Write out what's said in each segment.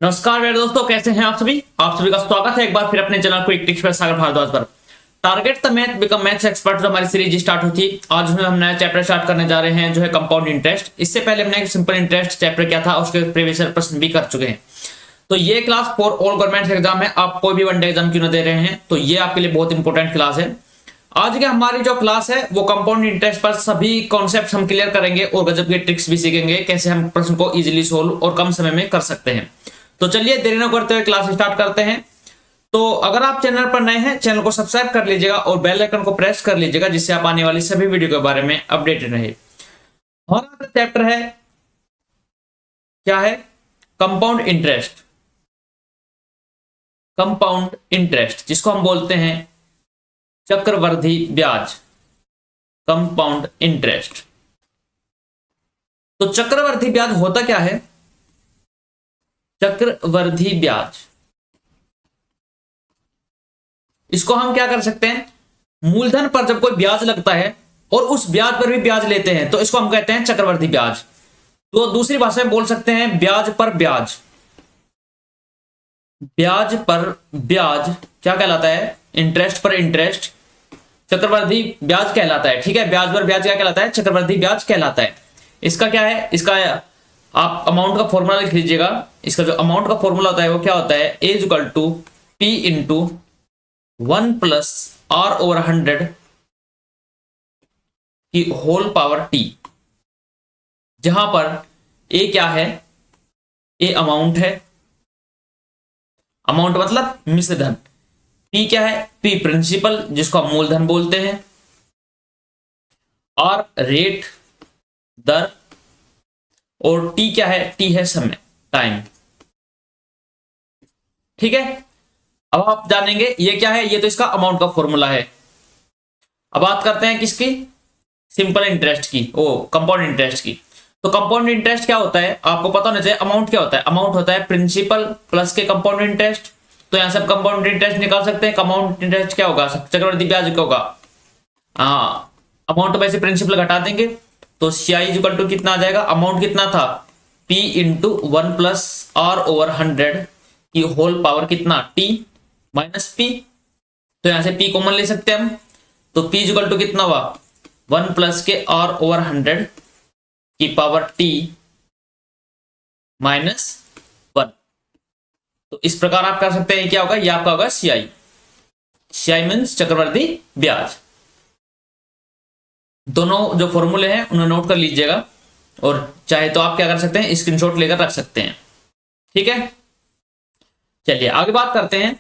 नमस्कार मेरे दोस्तों, कैसे हैं आप सभी का स्वागत है एक बार फिर अपने चैनल को टिप्स पर सागर भारद्वाज पर। Target the math become maths expert जो हमारी सीरीज स्टार्ट हुई थी, आज में हम नया चैप्टर स्टार्ट करने जा रहे हैं जो है कंपाउंड इंटरेस्ट। इससे पहले हमने एक सिंपल इंटरेस्ट चैप्टर क्या था उसके प्रीवियस प्रश्न भी कर चुके हैं। तो ये class for all government exam है, आप कोई भी वनडे एग्जाम क्यों ना दे रहे हैं तो ये आपके लिए बहुत इंपॉर्टेंट क्लास है। आज की हमारी जो क्लास है वो कंपाउंड इंटरेस्ट पर सभी कॉन्सेप्ट हम क्लियर करेंगे और गजब के ट्रिक्स भी सीखेंगे, कैसे हम प्रश्न को इजीली सोल्व और कम समय में कर सकते हैं। तो चलिए देरी न करते हुए क्लास स्टार्ट करते हैं। तो अगर आप चैनल पर नए हैं, चैनल को सब्सक्राइब कर लीजिएगा और बेल आइकन को प्रेस कर लीजिएगा, जिससे आप आने वाली सभी वीडियो के बारे में अपडेटेड रहे। हमारा चैप्टर है क्या है? Compound interest. कंपाउंड इंटरेस्ट जिसको हम बोलते हैं चक्रवृद्धि ब्याज, कंपाउंड इंटरेस्ट। तो चक्रवृद्धि ब्याज होता क्या है? चक्रवृद्धि ब्याज, इसको हम क्या कर सकते हैं, मूलधन पर जब कोई ब्याज लगता है और उस ब्याज पर भी ब्याज लेते हैं तो इसको हम कहते हैं चक्रवृद्धि ब्याज। तो दूसरी भाषा में बोल सकते हैं ब्याज पर ब्याज। ब्याज पर ब्याज क्या कहलाता है? इंटरेस्ट पर इंटरेस्ट चक्रवृद्धि ब्याज कहलाता है। ठीक है, ब्याज पर ब्याज क्या कहलाता है? चक्रवृद्धि ब्याज कहलाता है। इसका क्या है? इसका आप अमाउंट का फॉर्मूला लिख लीजिएगा। इसका जो अमाउंट का फॉर्मूला होता है वो क्या होता है? A is equal to P into 1 plus R over 100 की होल पावर टी, जहां पर ए क्या है? ए अमाउंट है, अमाउंट मतलब मिश्र धन। पी क्या है? पी प्रिंसिपल जिसको हम मूलधन बोलते हैं, और रेट दर, और टी क्या है? टी है समय, टाइम। ठीक है, अब आप जानेंगे ये क्या है। ये तो इसका अमाउंट का फॉर्मूला है। अब बात करते हैं किसकी? सिंपल इंटरेस्ट की, ओ कंपाउंड इंटरेस्ट की। तो कंपाउंड इंटरेस्ट क्या होता है आपको पता होना चाहिए। अमाउंट क्या होता है? अमाउंट होता है प्रिंसिपल प्लस के कंपाउंड इंटरेस्ट। तो यहां से आप कंपाउंड इंटरेस्ट निकाल सकते हैं। कंपाउंड इंटरेस्ट क्या होगा? चक्रवृद्धि ब्याज क्या होगा? हाँ, अमाउंट में से प्रिंसिपल घटा देंगे तो CI इक्वल टू कितना आ जाएगा? अमाउंट कितना था? P into 1 plus R over 100 की होल पावर कितना? T minus P। तो यहां से P कॉमन ले सकते हैं हम। तो P इक्वल टू कितना हुआ? 1 प्लस के आर ओवर 100 की पावर T माइनस 1। तो इस प्रकार आप कर सकते हैं। क्या होगा? ये आपका होगा CI। CI मीन्स चक्रवृद्धि ब्याज। दोनों जो फॉर्मूले हैं उन्हें नोट कर लीजिएगा, और चाहे तो आप क्या कर सकते हैं, स्क्रीनशॉट लेकर रख सकते हैं। ठीक है, चलिए आगे बात करते हैं।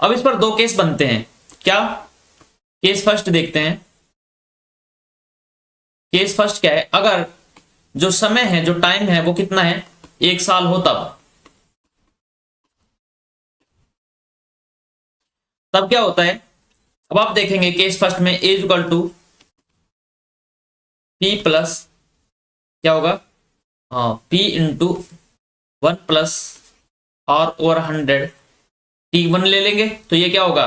अब इस पर दो केस बनते हैं। क्या केस फर्स्ट देखते हैं। केस फर्स्ट क्या है? अगर जो समय है, जो टाइम है वो कितना है? 1 साल हो तब क्या होता है? अब आप देखेंगे केस फर्स्ट में A equal to P plus क्या होगा? हाँ, P into 1 plus R over 100 T1 ले लेंगे। तो ये क्या होगा?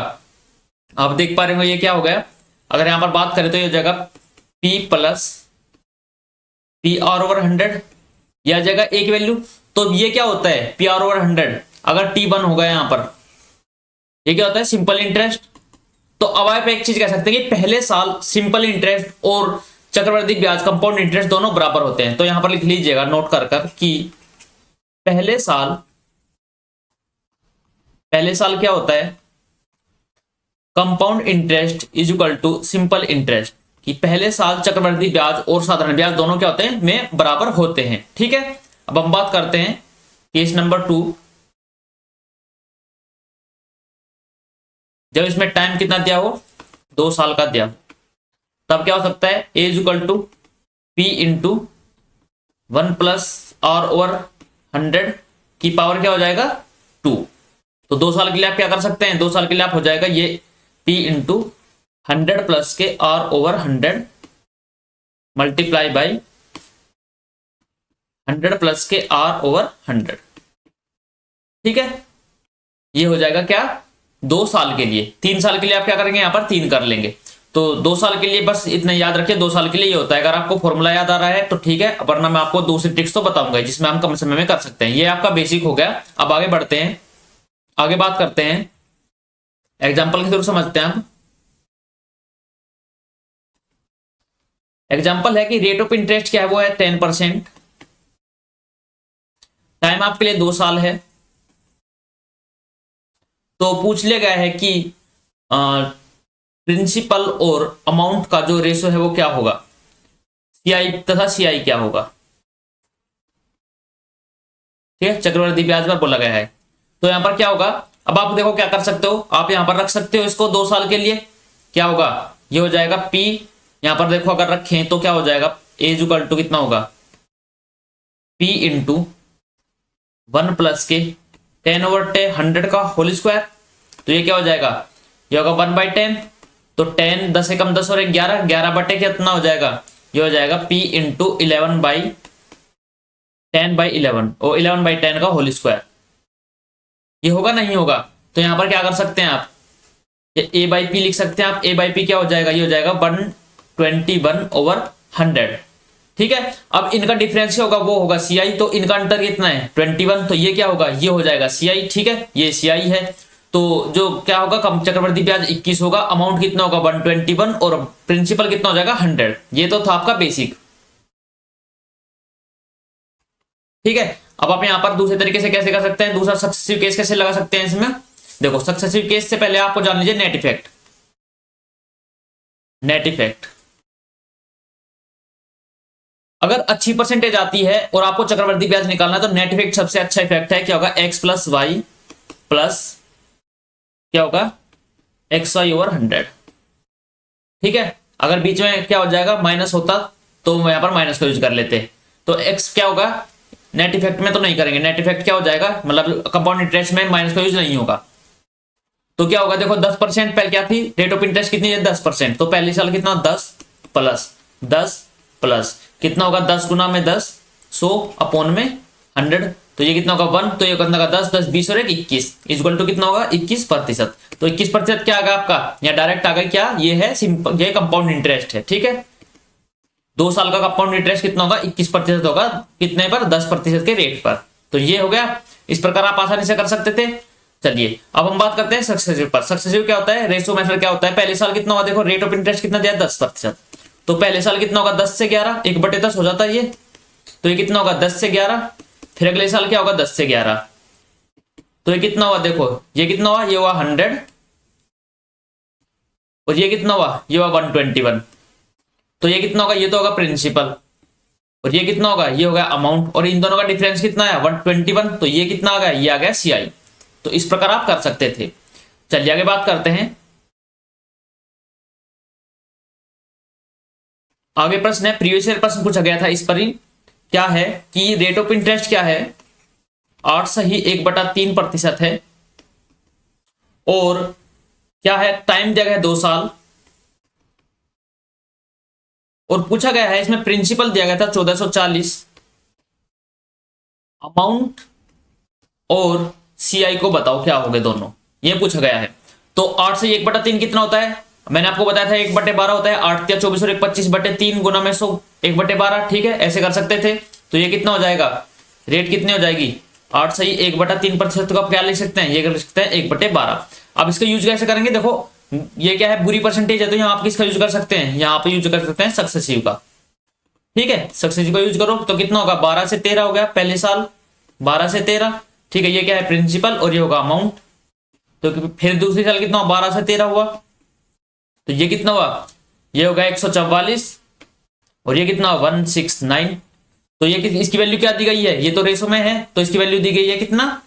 आप देख पा रहे हो ये क्या हो गया? अगर यहां पर बात करें तो ये हो जाएगा P plus P R over 100, यह आ जाएगा एक वैल्यू। तो ये क्या होता है? पी आर ओवर 100 अगर T1 होगा यहां पर, ये क्या होता है? Simple interest. तो अब आप एक चीज कह सकते हैं कि पहले साल सिंपल इंटरेस्ट और चक्रवृद्धि ब्याज कंपाउंड इंटरेस्ट दोनों बराबर होते हैं। तो यहां पर लिख लीजिएगा नोट कर कि पहले साल क्या होता है? Compound interest is equal to simple interest. कि पहले साल चक्रवृद्धि ब्याज और साधारण ब्याज दोनों क्या होते हैं? में बराबर होते हैं। ठीक है, अब हम बात करते हैं केस नंबर 2। जब इसमें टाइम कितना दिया हो? 2 साल का दिया, तब क्या हो सकता है? A is equal to P into 1 plus R over 100 की पावर क्या हो जाएगा? 2। तो 2 साल के लिए आप क्या कर सकते हैं? 2 साल के लिए आप हो जाएगा ये P इंटू 100 प्लस के R over 100 multiply by 100 plus के R ओवर 100। ठीक है, ये हो जाएगा क्या? 2 साल के लिए। 3 साल के लिए आप क्या करेंगे? यहां पर 3 कर लेंगे। तो 2 साल के लिए बस इतना याद रखिए, 2 साल के लिए ये होता है। अगर आपको फॉर्मूला याद आ रहा है तो ठीक है, वरना मैं आपको दूसरी ट्रिक्स तो बताऊंगा जिसमें हम कम समय में कर सकते हैं। ये आपका बेसिक हो गया। अब आगे बढ़ते हैं, आगे बात करते हैं, एग्जाम्पल के थ्रू समझते हैं। हम एग्जाम्पल है कि रेट ऑफ इंटरेस्ट क्या है, वो है 10%। टाइम आपके लिए 2 साल है। तो पूछ लिया गया है कि प्रिंसिपल और अमाउंट का जो रेशो है वो क्या होगा, सीआई तथा सीआई क्या होगा। ठीक है, चक्रवृद्धि ब्याज पर बोला गया है। तो यहां पर क्या होगा, अब आप देखो क्या कर सकते हो, आप यहां पर रख सकते हो इसको 2 साल के लिए। क्या होगा, ये हो जाएगा P। यहां पर देखो अगर रखें तो क्या हो जाएगा, एज इक्वल टू कितना होगा, P इंटू 1 + के 10/10 100 का होल स्क्वायर। तो ये क्या हो जाएगा, ये होगा 1/10। तो 10 10 से कम 10 और 11, 11/10 कितना हो जाएगा, ये हो जाएगा P इंटू 11/10/11 और 11/10 का होल स्क्वायर। ये होगा नहीं होगा, तो यहां पर क्या कर सकते हैं आप, ये A/P लिख सकते हैं आप। A/P क्या हो जाएगा, ये हो जाएगा 121/100। ठीक है, अब इनका डिफरेंस क्या होगा, वो होगा CI। तो इनका अंतर कितना है 21, तो ये क्या होगा, ये हो जाएगा CI। ठीक है, ये CI है। तो जो क्या होगा, कम चक्रवृद्धि ब्याज 21 होगा, अमाउंट कितना होगा 121 और प्रिंसिपल कितना हो जाएगा 100। ये तो था आपका बेसिक। ठीक है, अब आप यहां पर दूसरे तरीके से कैसे कर सकते हैं, दूसरा सक्सेसिव केस कैसे लगा सकते हैं इसमें। देखो सक्सेसिव केस से पहले आपको जान लीजिए नेट इफेक्ट। नेट इफेक्ट अगर अच्छी परसेंटेज आती है और आपको चक्रवृद्धि ब्याज निकालना है तो नेट इफेक्ट सबसे अच्छा इफेक्ट है। क्या होगा, x + y प्लस क्या होगा, XY/100। ठीक है, अगर बीच में क्या हो जाएगा माइनस होता तो यहां पर माइनस का यूज कर लेते। तो x क्या होगा, नेट इफेक्ट में तो नहीं करेंगे, नेट इफेक्ट क्या हो जाएगा, मतलब कंपाउंड इंटरेस्ट में माइनस का यूज नहीं होगा। तो क्या होगा, देखो 10% पहले क्या थी, रेट ऑफ इंटरेस्ट कितनी है 10%। तो पहले साल कितना 10 प्लस 10 प्लस कितना होगा 10 गुना में 10 100/100। तो ये कितना होगा 1, तो ये कितना होगा 10 10 20 और 1 21 इक्वल टू कितना होगा 21%। तो 21% क्या आएगा आपका, या डायरेक्ट आ गया क्या, ये है सिंपल, ये कंपाउंड इंटरेस्ट है। ठीक है, 2 साल का कंपाउंड इंटरेस्ट कितना होगा 21% होगा, कितने पर 10% के रेट पर। तो ये हो गया, इस प्रकार आप आसानी से कर सकते थे। चलिए अब हम बात करते हैं सक्सेसिव पर। सक्सेसिव क्या होता है, रेशो मेथड क्या होता है। पहले साल कितना होगा, देखो रेट ऑफ इंटरेस्ट कितना दिया 10%। तो पहले साल कितना होगा 10 से 11, 1/10 हो जाता है ये। तो ये कितना होगा 10 से 11। फिर अगले साल क्या होगा 10 से 11। तो ये कितना हुआ, देखो ये कितना हुआ, ये हुआ 100 और ये कितना हुआ, ये हुआ 121। तो ये कितना होगा, ये तो होगा प्रिंसिपल और ये कितना होगा, ये होगा अमाउंट। और इन दोनों का डिफरेंस कितना है 121। तो ये कितना आ गया, ये आ गया CI। तो इस प्रकार आप कर सकते थे। चलिए आगे बात करते हैं। आगे प्रश्न है, प्रीवियस ईयर प्रश्न पूछा गया था इस पर ही। क्या है कि रेट ऑफ इंटरेस्ट क्या है 8 सही 1/3% है। और क्या है, टाइम दिया गया है 2 साल। और पूछा गया है इसमें प्रिंसिपल दिया गया था 1440। अमाउंट और CI को बताओ क्या हो गए दोनों, ये पूछा गया है। तो 8 से 1/3 कितना होता है, मैंने आपको बताया था 1/12 होता है। 8 या 24 और 1 25/3 गुना में 100 1/12। ठीक है, ऐसे कर सकते थे। तो ये कितना हो जाएगा, रेट कितनी हो जाएगी 8 सही 1/3% का क्या लिख सकते हैं, ये लिख सकते हैं 1/12। अब इसका यूज कैसे करेंगे, देखो ये क्या है बुरी परसेंटेज है, तो यहाँ आप किसका यूज कर सकते हैं, यहाँ पे यूज कर सकते हैं सक्सेसिव का। ठीक है, सक्सेसिव का यूज करो तो कितना होगा 12 से 13 हो गया पहले साल, 12 से 13। ठीक है, ये क्या है प्रिंसिपल और ये होगा अमाउंट। तो फिर दूसरी साल कितना हुआ 12 से 13 हुआ। तो ये कितना हुआ, ये होगा 144 और ये कितना 169। तो ये इसकी वैल्यू क्या दी गई है, ये तो रेशो में है तो इसकी वैल्यू दी गई है कितना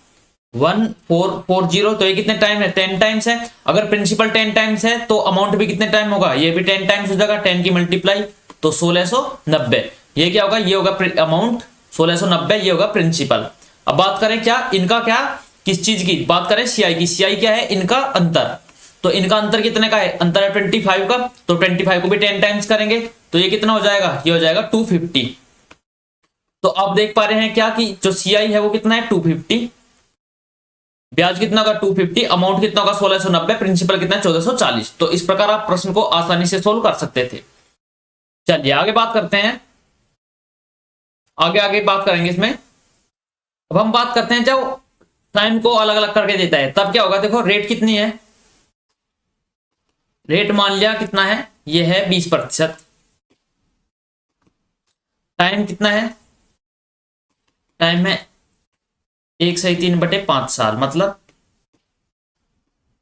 1440। तो ये कितने टाइम है 10 टाइम्स है। अगर प्रिंसिपल 10 टाइम्स है तो अमाउंट भी कितने टाइम होगा, ये भी 10 टाइम्स हो जाएगा, 10 की मल्टीप्लाई तो 1690। ये क्या होगा, ये होगा अमाउंट 1690, ये होगा प्रिंसिपल। अब बात करें क्या इनका, क्या किस चीज की बात करें, CI की। CI क्या है, इनका अंतर। तो इनका अंतर कितने का है, अंतर है 25 का। तो 25 को भी 10 टाइम्स करेंगे तो ये कितना हो जाएगा, ये हो जाएगा 250। तो आप देख पा रहे हैं क्या कि जो CI है वो कितना है 250। ब्याज कितना होगा 250, अमाउंट कितना होगा 1690, प्रिंसिपल कितना 1440। तो इस प्रकार आप प्रश्न को आसानी से सोल्व कर सकते थे। चलिए आगे बात करते हैं, आगे आगे बात करेंगे इसमें। अब हम बात करते हैं जब टाइम को अलग अलग करके देता है तब क्या होगा। देखो रेट कितनी है, रेट मान लिया कितना है, ये है 20%। टाइम कितना है, टाइम है 1/3/5 साल, मतलब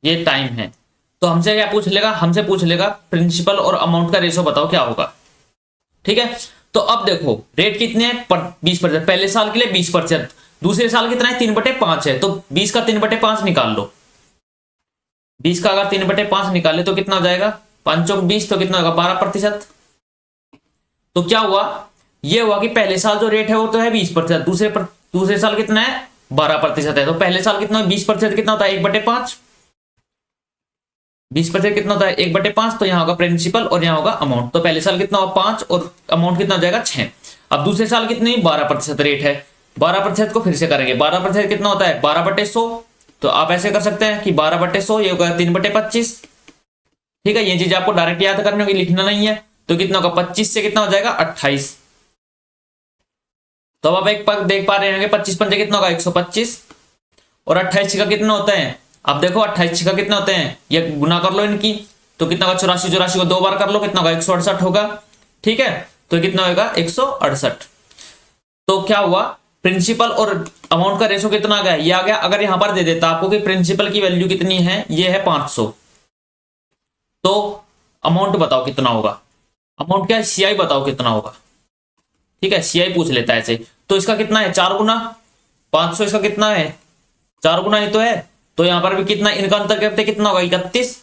ये टाइम है। तो हमसे क्या पूछ लेगा, हमसे पूछ लेगा प्रिंसिपल और अमाउंट का रेशो बताओ क्या होगा। ठीक है, तो अब देखो रेट कितने है 20%, पहले साल के लिए 20%, दूसरे साल कितना है 3/5 है, तो 20 का 3/5 निकाल लो। 20 का अगर 3/5 निकाले तो कितना हो जाएगा, 5 चौक 20, तो कितना होगा 12%। तो क्या हुआ, ये हुआ कि पहले साल जो रेट है वो तो है 20%, दूसरे साल कितना है 12% है। तो पहले साल कितना 20% कितना होता है 1/5, 20% कितना होता है 1/5, तो यहाँ होगा प्रिंसिपल और यहाँ होगा अमाउंट। तो पहले साल कितना होगा 5 और अमाउंट कितना हो जाएगा 6। अब दूसरे साल कितनी 12% रेट है, 12% को फिर से करेंगे, 12% कितना होता है 12/100। तो आप ऐसे कर सकते हैं कि 12/100 ये होगा 3/25। ठीक है, ये चीज आपको डायरेक्ट याद करनी होगी, लिखना नहीं है। तो कितना होगा 25 से कितना हो जाएगा 28। तो अब आप एक पग देख पा रहे होंगे 25 पंजे कितना होगा 125, और 28 का कितना होता है, अब देखो 28 का कितना होते हैं, ये गुना कर लो इनकी, तो कितना होगा 84 को 2 बार कर लो, कितना होगा 168 होगा। ठीक है, तो कितना होगा 168। तो क्या हुआ, प्रिंसिपल और अमाउंट का रेशो कितना आ गया, ये आ गया। अगर यहां पर दे देता आपको कि प्रिंसिपल की वैल्यू कितनी है, ये है 500, तो अमाउंट बताओ कितना होगा, अमाउंट क्या है सीआई बताओ कितना होगा। ठीक है, सीआई पूछ लेता है ऐसे। तो इसका कितना है 4 गुना 500, इसका कितना है 4 गुना ही तो है। तो यहां पर भी कितना इनका अंतर करते कितना होगा 31,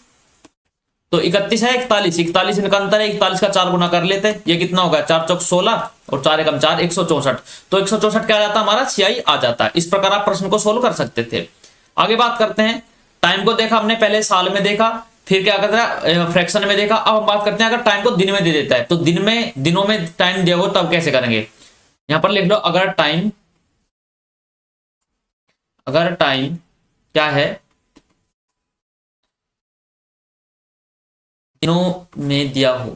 तो 31 है 41 इनका अंतर है, 41 का 4 गुना कर लेते हैं, ये कितना होगा 4 चौक 16 और 4 एकम 4 164। तो 164 क्या आ जाता है हमारा सीआई आ जाता है। इस प्रकार आप प्रश्न को सोल्व कर सकते थे। आगे बात करते हैं, टाइम को देखा हमने, पहले साल में देखा, फिर क्या करता है फ्रैक्शन में देखा। अब हम बात करते हैं अगर टाइम को दिन में दे देता है, तो दिनों में टाइम दिया हो तब कैसे करेंगे। यहां पर लिख लो अगर टाइम क्या है दिनों में दिया हो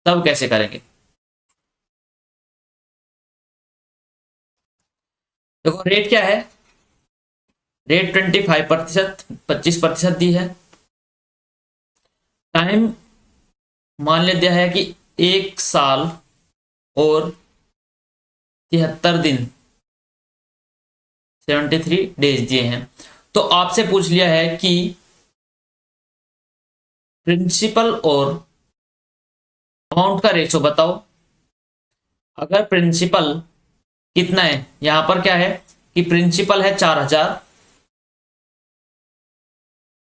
तब कैसे करेंगे। देखो रेट क्या है, रेट 25%, 25% दी है। टाइम मान ले दिया है कि 1 साल और 73 दिन, 73 डेज दिए हैं। तो आपसे पूछ लिया है कि प्रिंसिपल और अमाउंट का रेशो बताओ। अगर प्रिंसिपल कितना है, यहां पर क्या है कि प्रिंसिपल है 4000,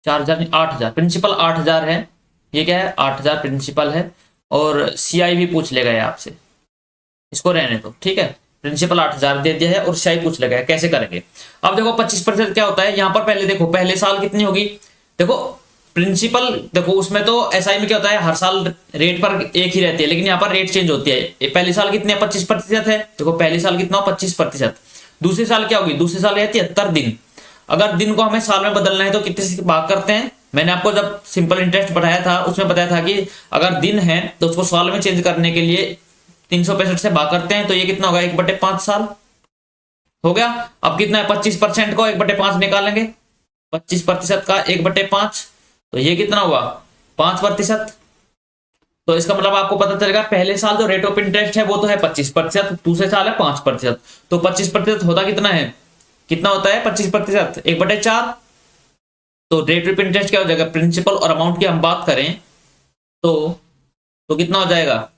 8000, प्रिंसिपल 8000 है, ये क्या है 8000 प्रिंसिपल है, और सीआई भी पूछ लेगा ये आपसे, इसको रहने दो। ठीक है, प्रिंसिपल 8000 दे दिया है और सीआई पूछ लेगा, कैसे करेंगे। अब देखो 25% क्या होता है, यहां पर पहले देखो पहले साल कितनी होगी। देखो प्रिंसिपल, देखो उसमें तो एसआई में क्या होता है हर साल रेट पर एक ही रहती है, लेकिन यहाँ पर रेट चेंज होती है। पहले साल कितने 25% है, देखो पहले साल कितना 25%। दूसरे साल क्या होगी, दूसरे साल है 73 दिन। अगर दिन को हमें साल में बदलना है तो कितने से भाग करते हैं, मैंने आपको जब सिंपल इंटरेस्ट पढ़ाया था उसमें बताया था कि अगर दिन है तो उसको साल में चेंज करने के लिए 365 से भाग करते हैं, तो ये कितना होगा 1/5 साल हो गया। अब कितना है 25% को 1/5 निकालेंगे, 25% का 1/5, तो ये कितना हुआ 5%। तो इसका मतलब आपको पता चलेगा पहले साल जो रेट ऑफ इंटरेस्ट है वो तो है 25%, दूसरे साल है 5%। तो 25% होता कितना है, कितना होता है 25%, 1/4। तो रेट ऑफ इंटरेस्ट क्या हो जाएगा, प्रिंसिपल और अमाउंट की हम बात करें तो कितना हो जाएगा,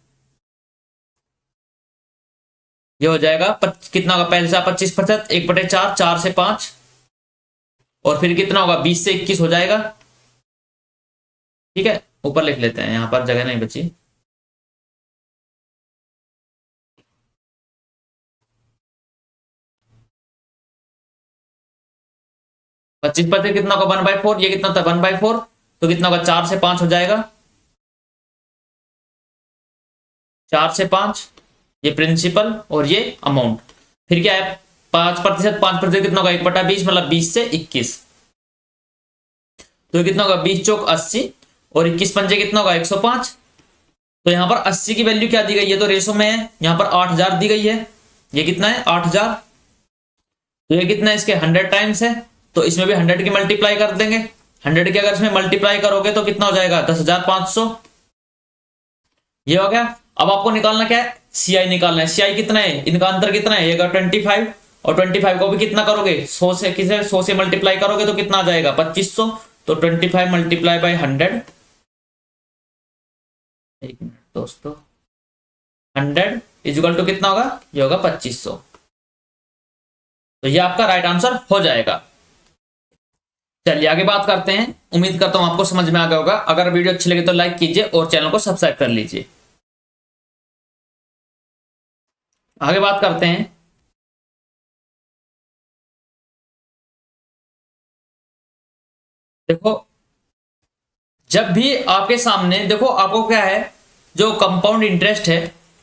ये हो जाएगा कितना होगा, पहले साल 25%, 1/4, 4 से 5, और फिर कितना होगा 20 से 21 हो जाएगा। ठीक है, ऊपर लिख लेते हैं, यहां पर जगह नहीं बची। पच्चीस परसेंट कितना होगा 1/4, ये कितना था 1/4, तो कितना होगा 4 से 5 हो जाएगा, 4 से 5, ये प्रिंसिपल और ये अमाउंट। फिर क्या है 5%, 5% कितना होगा 1/20, मतलब 20 से 21। तो ये कितना होगा 20 चौक 80 और 21 पंजे कितना होगा 105। तो यहाँ पर 80 की वैल्यू क्या दी गई है, तो रेशो में है, यहाँ पर 8000 दी गई है, ये कितना है 8000। तो ये कितना है इसके 100 टाइम्स है, तो इसमें भी 100 की मल्टीप्लाई कर देंगे। 100 की अगर इसमें मल्टीप्लाई करोगे तो कितना हो जाएगा 10,500। ये हो गया। अब आपको निकालना क्या है, सीआई निकालना है। सीआई कितना है, इनका अंतर कितना है, ये 25 और 25 को भी कितना करोगे 100 से, किसे 100 से मल्टीप्लाई करोगे तो कितना आ जाएगा 2500। तो 25 मल्टीप्लाई बाई 100, एक मिनट दोस्तों, 100 इजिकल टू कितना होगा, ये होगा 2500। तो ये आपका राइट आंसर हो जाएगा। चलिए आगे बात करते हैं। उम्मीद करता हूं आपको समझ में आ गया होगा। अगर वीडियो अच्छी लगे तो लाइक कीजिए और चैनल को सब्सक्राइब कर लीजिए। आगे बात करते हैं। देखो जब भी आपके सामने, देखो आपको क्या है, जो कंपाउंड इंटरेस्ट है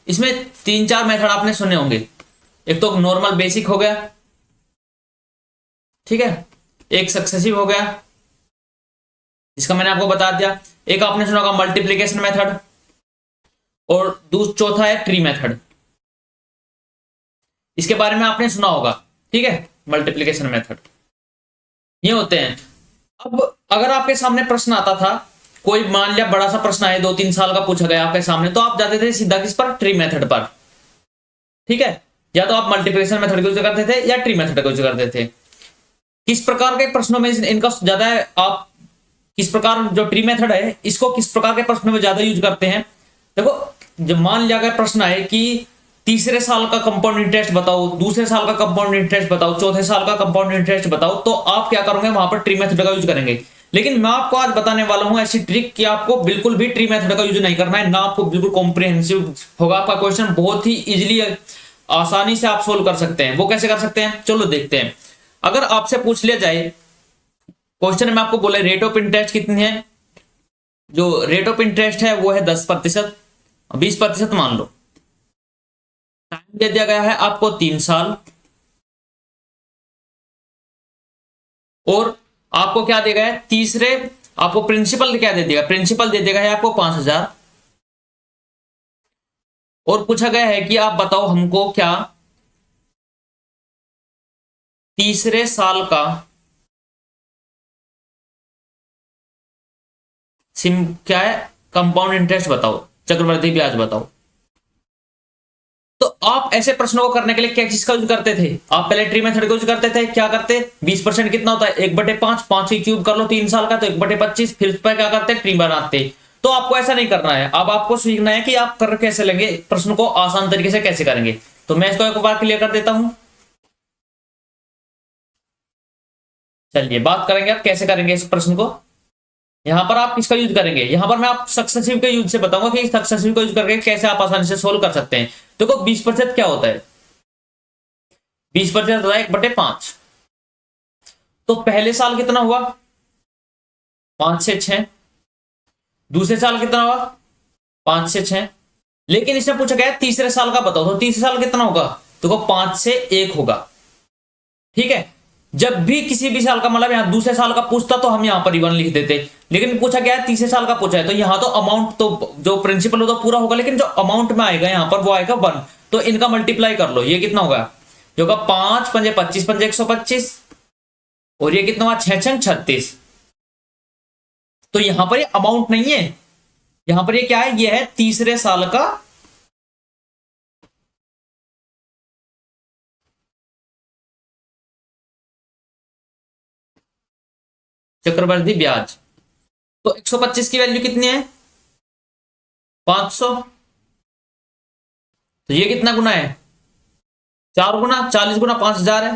इसमें 3-4 मेथड आपने सुने होंगे। एक तो नॉर्मल बेसिक हो गया, ठीक है, एक सक्सेसिव हो गया, इसका मैंने आपको बता दिया। एक आपने सुना होगा मल्टीप्लिकेशन मेथड, और चौथा है ट्री मेथड। इसके बारे में आपने सुना होगा, ठीक है, मल्टीप्लिकेशन मेथड ये होते हैं। अब अगर आपके सामने प्रश्न आता था, कोई मान लिया बड़ा सा प्रश्न है 2-3 साल का पूछा गया आपके सामने, तो आप जाते थे सीधा किस पर, ट्री मेथड पर, ठीक है। या तो आप मल्टीप्लिकेशन मेथड को यूज करते थे या ट्री मेथड को यूज करते थे। किस प्रकार के प्रश्नों में इनका ज्यादा है, आप किस प्रकार, जो ट्री मेथड है इसको किस प्रकार के प्रश्नों में ज्यादा यूज करते हैं। देखो जब मान लिया गया प्रश्न है कि तीसरे साल का कंपाउंड इंटरेस्ट बताओ, दूसरे साल का कंपाउंड इंटरेस्ट बताओ, चौथे साल का कंपाउंड इंटरेस्ट बताओ, तो आप क्या करोगे, वहां पर ट्री मेथड का यूज करेंगे। लेकिन मैं आपको आज बताने वाला हूं ऐसी ट्रिक कि आपको बिल्कुल भी ट्री मेथड का यूज नहीं करना है, ना आपको बिल्कुल कॉम्प्रिहेंसिव होगा आपका क्वेश्चन, बहुत ही इजीली आसानी से आप सोल्व कर सकते हैं। वो कैसे कर सकते हैं, चलो देखते हैं। अगर आपसे पूछ लिया जाए, क्वेश्चन में आपको बोले रेट ऑफ इंटरेस्ट कितनी है, जो रेट ऑफ इंटरेस्ट है वो है 10%, 20% मान लो। टाइम दे दिया गया है आपको 3 साल, और आपको क्या देगा है, तीसरे आपको प्रिंसिपल क्या दे देगा, प्रिंसिपल दे देगा है आपको 5000, और पूछा गया है कि आप बताओ हमको क्या तीसरे साल का क्या है कंपाउंड इंटरेस्ट बताओ, चक्रवृद्धि ब्याज बताओ। तो आप ऐसे प्रश्नों को करने के लिए क्या चीज का यूज करते थे, आप पहले ट्री मेथड का यूज करते थे। क्या करते, 20% कितना होता है 1/5, 5 की क्यूब कर लो 3 साल का तो 1/25, फिर उस पर क्या करते हैं ट्री बनाते। तो आपको ऐसा नहीं करना है, अब आपको सीखना है कि आप कर कैसे लेंगे, प्रश्न को आसान तरीके से कैसे करेंगे। तो मैं इसको एक बार क्लियर कर देता हूं। चलिए बात करेंगे आप कैसे करेंगे इस प्रश्न को। यहां पर आप किसका यूज करेंगे, यहां पर मैं आप सक्सेसिव के यूज से बताऊंगा कि सक्सेसिव का यूज करके कैसे आप आसानी से सोल्व कर सकते हैं। देखो 20% क्या होता है, 20% होता है 1/5। तो पहले साल कितना हुआ 5 से 6, दूसरे साल कितना हुआ 5 से 6, लेकिन इसने पूछा गया तीसरे साल का बताओ, तो तीसरे साल कितना होगा, देखो 5 से 1 होगा, ठीक है। जब भी किसी भी साल का, मतलब यहां दूसरे साल का पूछता तो हम यहां पर 1 लिख देते, लेकिन पूछा गया तीसरे साल का पूछा है, तो यहां तो अमाउंट तो जो प्रिंसिपल होता पूरा होगा, लेकिन जो अमाउंट में आएगा यहां पर वो आएगा 1। तो इनका मल्टीप्लाई कर लो, ये कितना होगा, जो होगा 5 पंजे 25 पंजे 125, और ये कितना हुआ 6 6 36। तो यहां पर ये अमाउंट नहीं है, यहां पर ये क्या है, ये है तीसरे साल का चक्रवृद्धि ब्याज। तो 125 की वैल्यू कितनी है 500, तो ये कितना गुना है 4 गुना, 40 गुना 5000 है,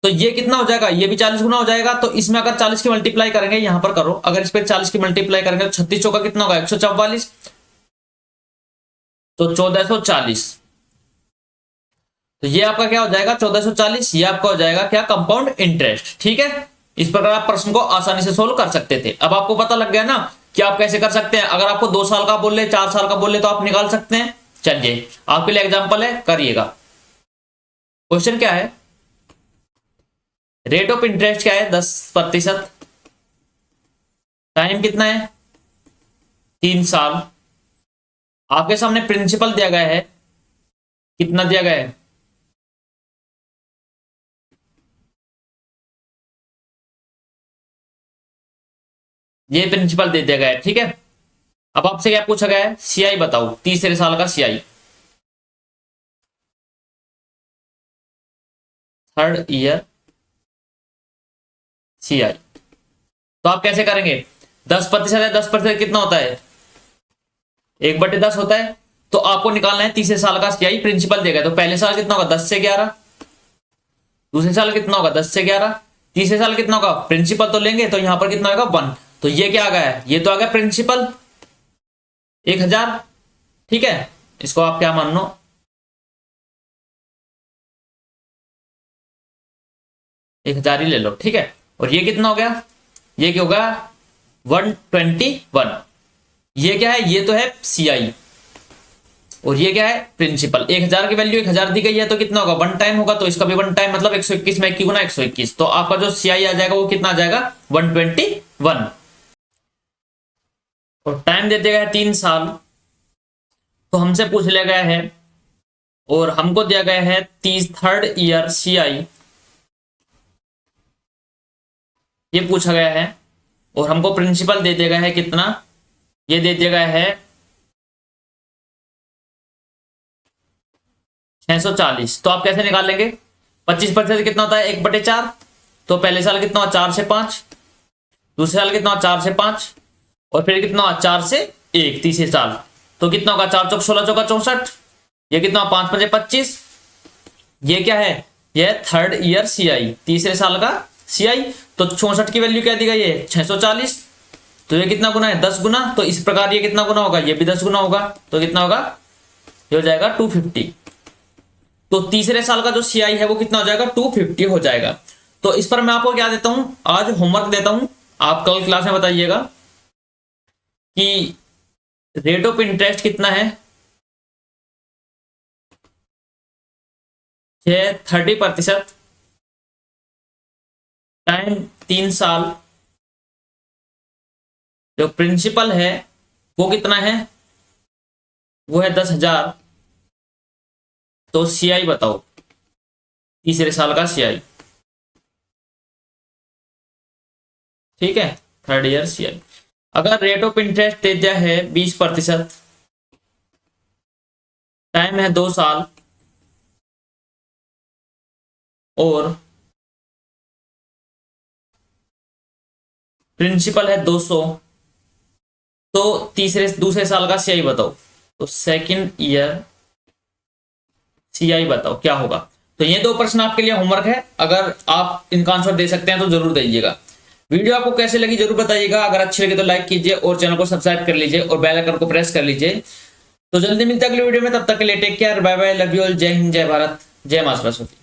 तो ये कितना हो जाएगा, ये भी 40 गुना हो जाएगा। तो इसमें अगर 40 की मल्टीप्लाई करेंगे, यहां पर करो, अगर इस पे 40 की मल्टीप्लाई करेंगे तो 36 चौका कितना होगा 144, तो 1440। तो ये आपका क्या हो जाएगा 1440, ये आपका हो जाएगा क्या कंपाउंड इंटरेस्ट, ठीक है। इस प्रकार आप प्रश्न को आसानी से सोल्व कर सकते थे। अब आपको पता लग गया ना कि आप कैसे कर सकते हैं। अगर आपको 2 साल का बोल ले, 4 साल का बोल ले, तो आप निकाल सकते हैं। चलिए आपके लिए एग्जांपल है, करिएगा। क्वेश्चन क्या है, रेट ऑफ इंटरेस्ट क्या है 10%, टाइम कितना है 3 साल, आपके सामने प्रिंसिपल दिया गया है, कितना दिया गया है, ये प्रिंसिपल दे दिया गया है। ठीक है, अब आपसे क्या पूछा गया है, सीआई बताओ, तीसरे साल का सीआई, थर्ड ईयर सीआई। तो आप कैसे करेंगे, 10% है, 10% कितना होता है, 1/10 होता है। तो आपको निकालना है तीसरे साल का सीआई, प्रिंसिपल देगा। तो पहले साल कितना होगा 10 से 11, दूसरे साल कितना होगा 10 से 11, तीसरे साल कितना होगा, प्रिंसिपल तो लेंगे तो यहां पर कितना होगा 1। तो ये क्या आ गया है, ये तो आ गया प्रिंसिपल 1000। ठीक है, इसको आप क्या मान लो, एक 1000 ही ले लो। ठीक है, और ये कितना हो गया, ये क्या होगा 121। ये क्या है, ये तो है सीआई, और ये क्या है प्रिंसिपल। 1000 की वैल्यू 1000 दी गई है, तो कितना होगा 1 टाइम होगा, तो इसका भी 1 टाइम मतलब 121 में 21 गुना 121। तो आपका जो सीआई आ जाएगा वो कितना आ जाएगा 121। और टाइम दे दिया गया है 3 साल, तो हमसे पूछ लिया गया है और हमको दिया गया है 3rd ईयर सीआई, ये पूछा गया है। और हमको प्रिंसिपल दे दिया गया है कितना, ये दे दिया गया है 640। तो आप कैसे निकाल लेंगे, 25% कितना होता है 1/4। तो पहले साल कितना हुआ 4 से 5, दूसरे साल कितना हुआ 4 से 5, और फिर कितना हुआ 4 से 1 तीसरे साल। तो कितना होगा 4 चौक 16 चौका 64, ये कितना 5 5 25। ये क्या है, ये 3rd ईयर सीआई, तीसरे साल का सीआई। तो 64 की वैल्यू क्या दी गई है 640, तो ये कितना गुना है 10 गुना। तो इस प्रकार ये कितना गुना होगा, ये भी 10 गुना होगा। तो कितना होगा, ये हो जाएगा 250। तो तीसरे साल का जो सीआई है वो कितना हो जाएगा 250 हो जाएगा। तो इस पर मैं आपको क्या देता हूं, आज होमवर्क देता हूं, आप कल क्लास में बताइएगा कि रेट ऑफ इंटरेस्ट कितना है, 30%, टाइम 3 साल, जो प्रिंसिपल है वो कितना है, वो है 10,000। तो सीआई बताओ, तीसरे साल का सीआई। ठीक है, 3rd ईयर सीआई। अगर रेट ऑफ इंटरेस्ट दे दिया है 20%, टाइम है 2 साल, और प्रिंसिपल है 200, तो दूसरे साल का सीआई बताओ। तो 2nd ईयर सीआई बताओ क्या होगा। तो ये 2 प्रश्न आपके लिए होमवर्क है, अगर आप इनका आंसर दे सकते हैं तो जरूर दीजिएगा। वीडियो आपको कैसे लगी जरूर बताइएगा, अगर अच्छी लगी तो लाइक कीजिए और चैनल को सब्सक्राइब कर लीजिए और बेल आइकन को प्रेस कर लीजिए। तो जल्दी मिलते हैं अगले वीडियो में, तब तक के लिए take care, bye bye, love you all, जय हिंद, जय भारत, जय मां सरस्वती।